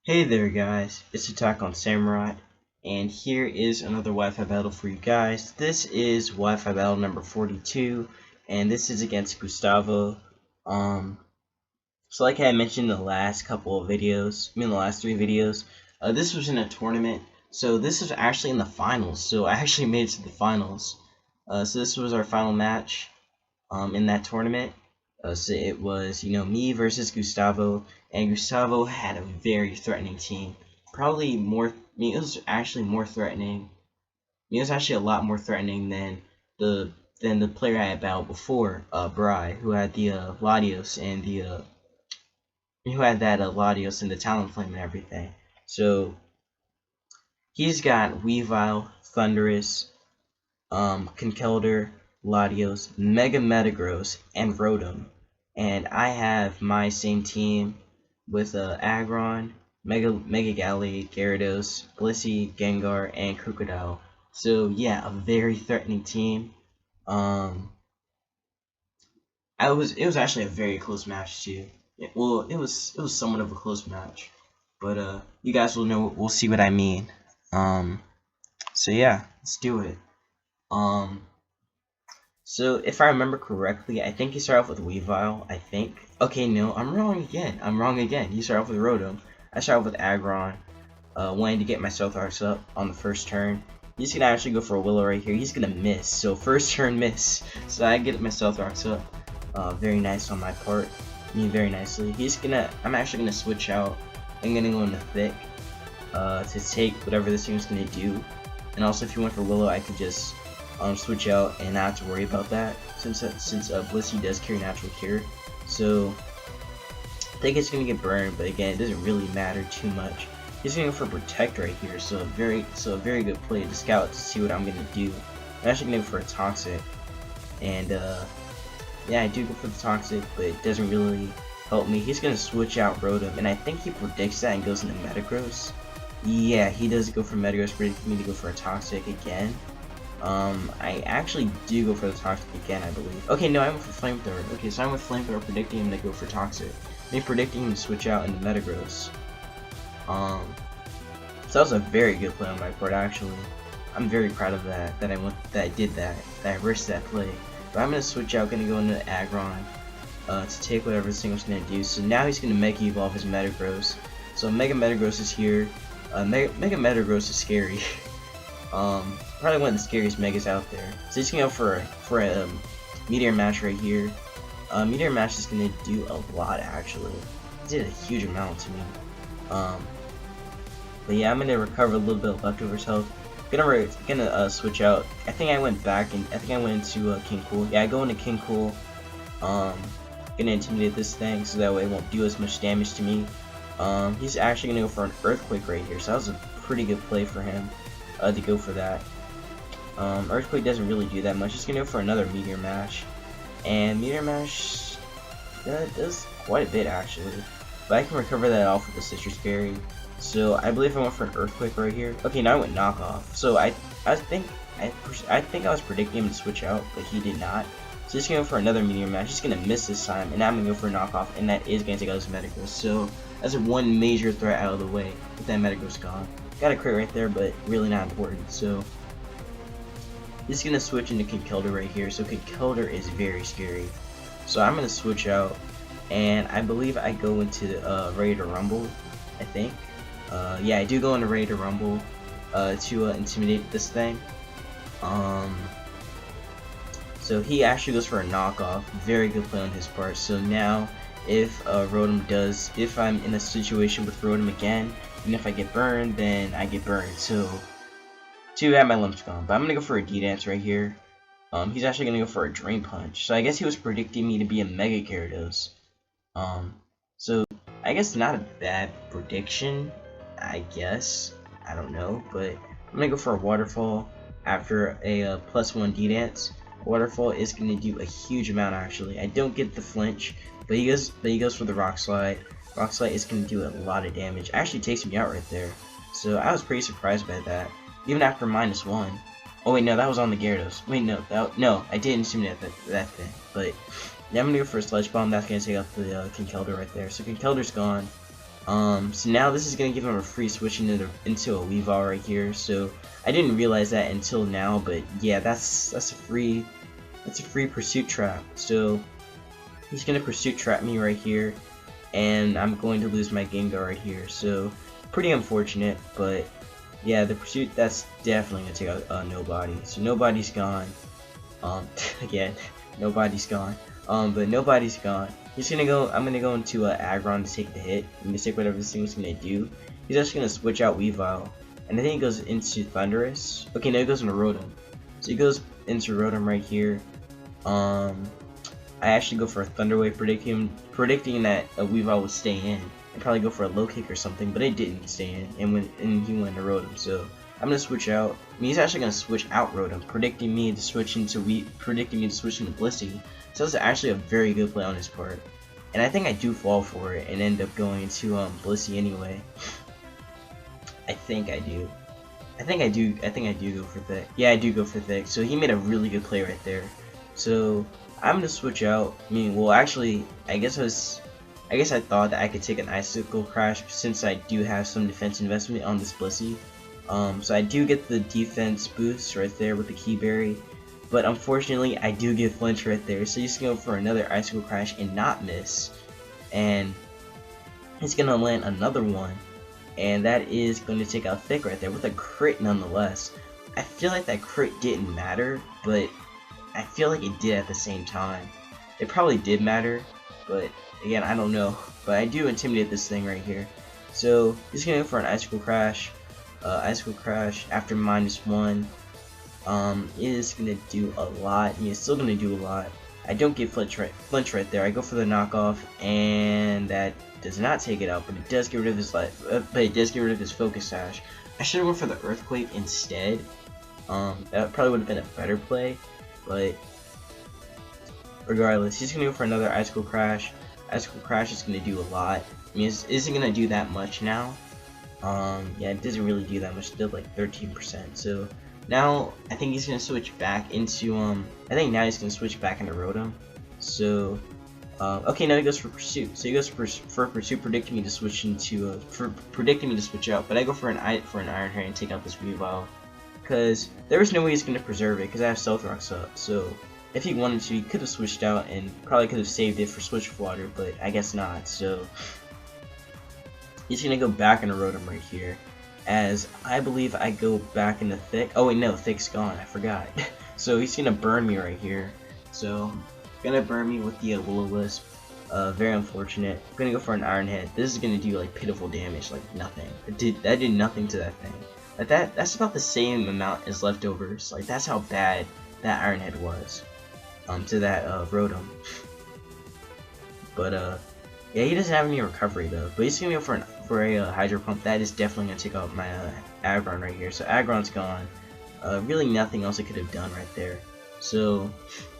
Hey there guys, it's Attack on Samurai, and here is another Wi-Fi battle for you guys. This is Wi-Fi battle number 42, and this is against Gustavo. So like I mentioned in the last couple of videos, the last 3 videos, this was in a tournament, so this was actually in the finals, so I actually made it to the finals. So this was our final match, in that tournament. So it was, me versus Gustavo, and Gustavo had a very threatening team. Probably more, it was actually more threatening. It was actually a lot more threatening than the player I had battled before, Bry, who had the Latios and Latios and the Talonflame and everything. So he's got Weavile, Thunderous, Conkeldurr, Latios, Mega Metagross, and Rotom. And I have my same team with Aggron, Mega Gallade, Gyarados, Blissey, Gengar, and Crocodile. So yeah, a very threatening team. It was actually a very close match too. It was somewhat of a close match, but you guys will know. We'll see what I mean. So yeah, let's do it. So if I remember correctly, I think you start off with Weavile, I think. Okay, no, I'm wrong again. You start off with Rotom. I start off with Aggron, wanting to get my Stealth Arcs up on the first turn. He's gonna actually go for a Willow right here. He's gonna miss, so first turn miss. So I get my Stealth Arcs up. Very nice on my part. Very nicely. I'm actually gonna switch out. I'm gonna go into Thick, to take whatever this thing's gonna do. And also if you went for Willow, I could just switch out and not have to worry about that since Blissey does carry Natural Cure. So I think it's gonna get burned, but again, it doesn't really matter too much. He's gonna go for Protect right here, so a very good play to scout to see what I'm gonna do. I'm actually gonna go for a Toxic, and yeah, I do go for the Toxic, but it doesn't really help me. He's gonna switch out Rotom, and I think he predicts that and goes into Metagross. Yeah, he does go for Metagross, predicting me to go for a Toxic again. I actually do go for the Toxic again, I believe. Okay, no, I went for Flamethrower. Okay, so I went with Flamethrower, predicting him to go for Toxic. Me predicting him to switch out into Metagross. So that was a very good play on my part, actually. I'm very proud of that, that I did that I risked that play. But I'm gonna switch out, gonna go into Aggron, to take whatever this thing was gonna do. So now he's gonna Mega Evolve his Metagross. So Mega Metagross is here. Mega Metagross is scary. Probably one of the scariest Megas out there. So he's gonna go for a Meteor Mash right here. Meteor Mash is gonna do a lot actually. It did a huge amount to me. But yeah, I'm gonna recover a little bit of leftovers health. Gonna switch out. I think I went back and I think I went into King Cool. Yeah, I go into King Cool. Gonna intimidate this thing so that way it won't do as much damage to me. He's actually gonna go for an Earthquake right here. So that was a pretty good play for him to go for that. Earthquake doesn't really do that much. He's gonna go for another Meteor Mash, and Meteor Mash does quite a bit actually. But I can recover that off with the Citrus Berry. So I believe I went for an Earthquake right here. Okay, now I went Knockoff. So I think I was predicting him to switch out, but he did not. So he's gonna go for another Meteor Mash. He's gonna miss this time, and now I'm gonna go for a Knockoff, and that is gonna take out his Metagross. So that's one major threat out of the way with that Metagross gone. Got a crit right there, but really not important. So he's gonna switch into Conkeldurr right here. So Conkeldurr is very scary. So I'm gonna switch out, and I believe I go into Ready to Rumble. I think. Yeah, I do go into Ready to Rumble to intimidate this thing. So he actually goes for a Knockoff. Very good play on his part. So now, if if I'm in a situation with Rotom again, and if I get burned, then I get burned. So too bad my limp's gone. But I'm gonna go for a D-Dance right here. He's actually gonna go for a Drain Punch. So I guess he was predicting me to be a Mega Gyarados. So I guess not a bad prediction. I guess, I don't know, but I'm gonna go for a Waterfall after a +1 D-Dance. Waterfall is gonna do a huge amount actually. I don't get the flinch, but he goes for the Rock Slide. Rock Slide is gonna do a lot of damage. Actually takes me out right there. So I was pretty surprised by that, even after -1. Oh wait, no, that was on the Gyarados. Wait, no, I didn't intimidate that thing. But now I'm gonna go for a Sludge Bomb. That's gonna take out the Conkeldurr right there. So Conkeldurr's gone. So now this is gonna give him a free switch into a Weavile right here. So I didn't realize that until now, but yeah, that's a free pursuit trap. So he's gonna pursuit trap me right here, and I'm going to lose my Gengar right here. So pretty unfortunate, but yeah, the pursuit, that's definitely gonna take out nobody. So nobody's gone. Again, nobody's gone. But nobody's gone. He's gonna go. I'm gonna go into Aggron to take the hit. I'm gonna take whatever this thing was gonna do. He's actually gonna switch out Weavile, and I think he goes into Thundurus. Okay, no, he goes into Rotom. So he goes into Rotom right here. I actually go for a Thunder Wave, predicting that a Weavile would stay in, and probably go for a low kick or something, but it didn't stay in, and he went to Rotom. So I'm gonna switch out. I mean, he's actually gonna switch out Rotom, predicting me to switch into Blissey. So that's actually a very good play on his part, and I think I do fall for it and end up going into Blissey anyway. I think I do go for Thick. Yeah, I do go for Thick. So he made a really good play right there. So I'm gonna switch out. I mean, well, actually, I guess I thought that I could take an Icicle Crash since I do have some defense investment on this Blissey. So I do get the defense boost right there with the Key Berry, but unfortunately I do get flinch right there. So he's gonna go for another Icicle Crash and not miss, and he's gonna land another one, and that is going to take out Thick right there with a crit nonetheless. I feel like that crit didn't matter, but I feel like it did at the same time. It probably did matter, but again, I don't know. But I do intimidate this thing right here. So he's gonna go for an Icicle Crash. Icicle Crash after -1 is gonna do a lot. I mean, it's still gonna do a lot. I don't get flinch right there. I go for the knockoff, and that does not take it out, but it does get rid of his Focus Sash. I should have went for the Earthquake instead. That probably would have been a better play, but regardless, he's gonna go for another Icicle Crash. Icicle Crash is gonna do a lot. I mean, it isn't gonna do that much now. Yeah, it doesn't really do that much. It did like 13%. So now I think he's gonna switch back into Rotom. So okay, now he goes for Pursuit. So he goes for Pursuit, predicting me to switch out. But I go for an Iron Head and take out this Weavile, because there was no way he's gonna preserve it because I have Stealth Rocks up. So if he wanted to, he could have switched out and probably could have saved it for Switch Water, but I guess not. So he's gonna go back into Rotom right here, as I believe I go back into Thick. Oh wait, no, Thick's gone. I forgot. So he's gonna burn me right here. So gonna burn me with the Will-O-Wisp. Very unfortunate. I'm gonna go for an Iron Head. This is gonna do like pitiful damage, like nothing. That did nothing to that thing. Like that's about the same amount as leftovers. Like that's how bad that Iron Head was. To that Rotom. But yeah, he doesn't have any recovery though. But he's gonna go for a Hydro Pump. That is definitely gonna take out my Aggron right here. So Aggron's gone. Really nothing else I could have done right there. So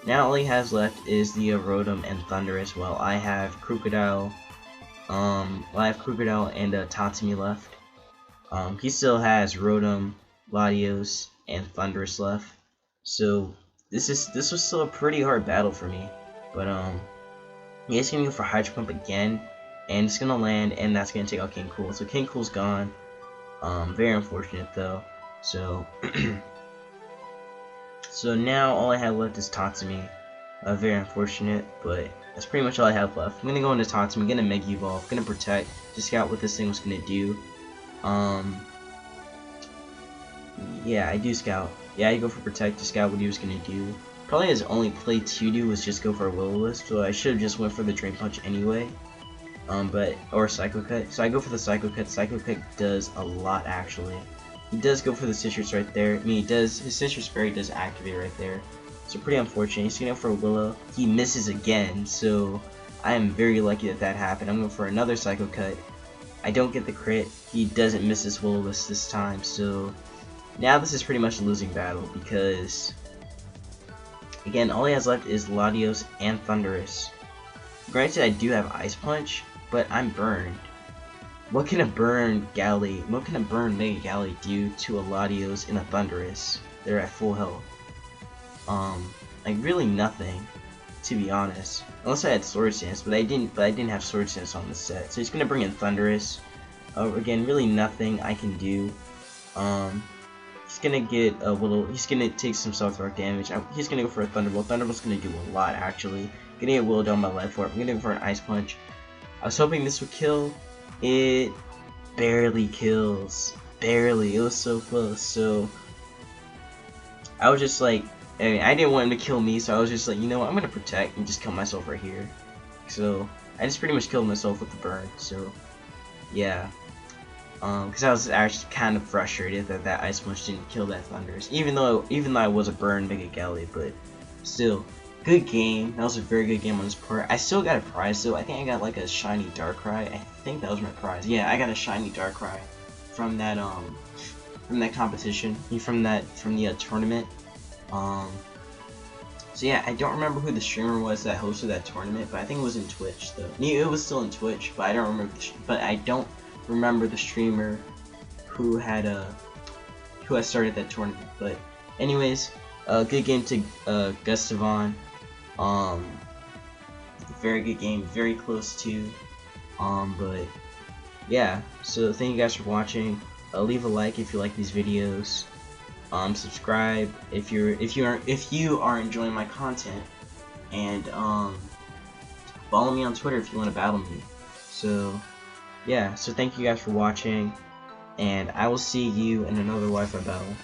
now all he has left is the Rotom and Thundurus. While I have Crocodile. And Tatsumi left. He still has Rotom, Latios, and Thundurus left. So this was still a pretty hard battle for me. But yeah, he's gonna go for Hydro Pump again, and it's gonna land, and that's gonna take out King Cool. So King Cool's gone. Very unfortunate though. So so now all I have left is Tatsumi. Very unfortunate, but that's pretty much all I have left. I'm gonna go into Tatsumi, gonna Mega Evolve, gonna Protect, to scout what this thing was gonna do. Yeah, I do scout. Yeah, I go for Protect to scout what he was gonna do. Probably his only play to do was just go for a Will-O-Wisp, so I should have just went for the Drain Punch anyway. Or Psycho Cut. So I go for the Psycho Cut. Psycho Cut does a lot actually. He does go for the Citrus right there. I mean, his Citrus Berry does activate right there. So pretty unfortunate. He's going for a Willow. He misses again, so I am very lucky that happened. I'm going for another Psycho Cut. I don't get the crit. He doesn't miss his Will-O-Wisp this time, so now this is pretty much a losing battle because, again, all he has left is Latios and Thundurus. Granted, I do have Ice Punch, but I'm burned. What can a Mega Galley do to a Latios and a Thundurus? They're at full health. Like really nothing. to be honest. Unless I had Sword Stance, but I didn't have Sword Stance on the set. So he's gonna bring in Thunderous. Again, really nothing I can do. He's gonna get a little. He's gonna take some Stealth Rock damage. He's gonna go for a Thunderbolt. Thunderbolt's gonna do a lot actually. Gonna get Willow down my Life Orb. I'm gonna go for an Ice Punch. I was hoping this would kill. It barely kills. Barely. It was so close. So I was just like, I didn't want him to kill me, so I was just like, you know what, I'm gonna protect and just kill myself right here. So I just pretty much killed myself with the burn. So yeah, because I was actually kind of frustrated that that Ice Punch didn't kill that Thunderous, even though I was a burn Mega Galley, but still, good game. That was a very good game on this part. I still got a prize though. I think I got like a shiny Darkrai. I think that was my prize. Yeah, I got a shiny Darkrai from that competition, from the tournament. So yeah, I don't remember who the streamer was that hosted that tournament, but I think it was in Twitch though. It was still in Twitch, but I don't remember the streamer who had started that tournament. But anyways, good game to Gustavo. Very good game, very close to. But yeah, so thank you guys for watching. Leave a like if you like these videos. Subscribe if you are enjoying my content, and follow me on Twitter if you want to battle me. So yeah, so thank you guys for watching, and I will see you in another Wi-Fi battle.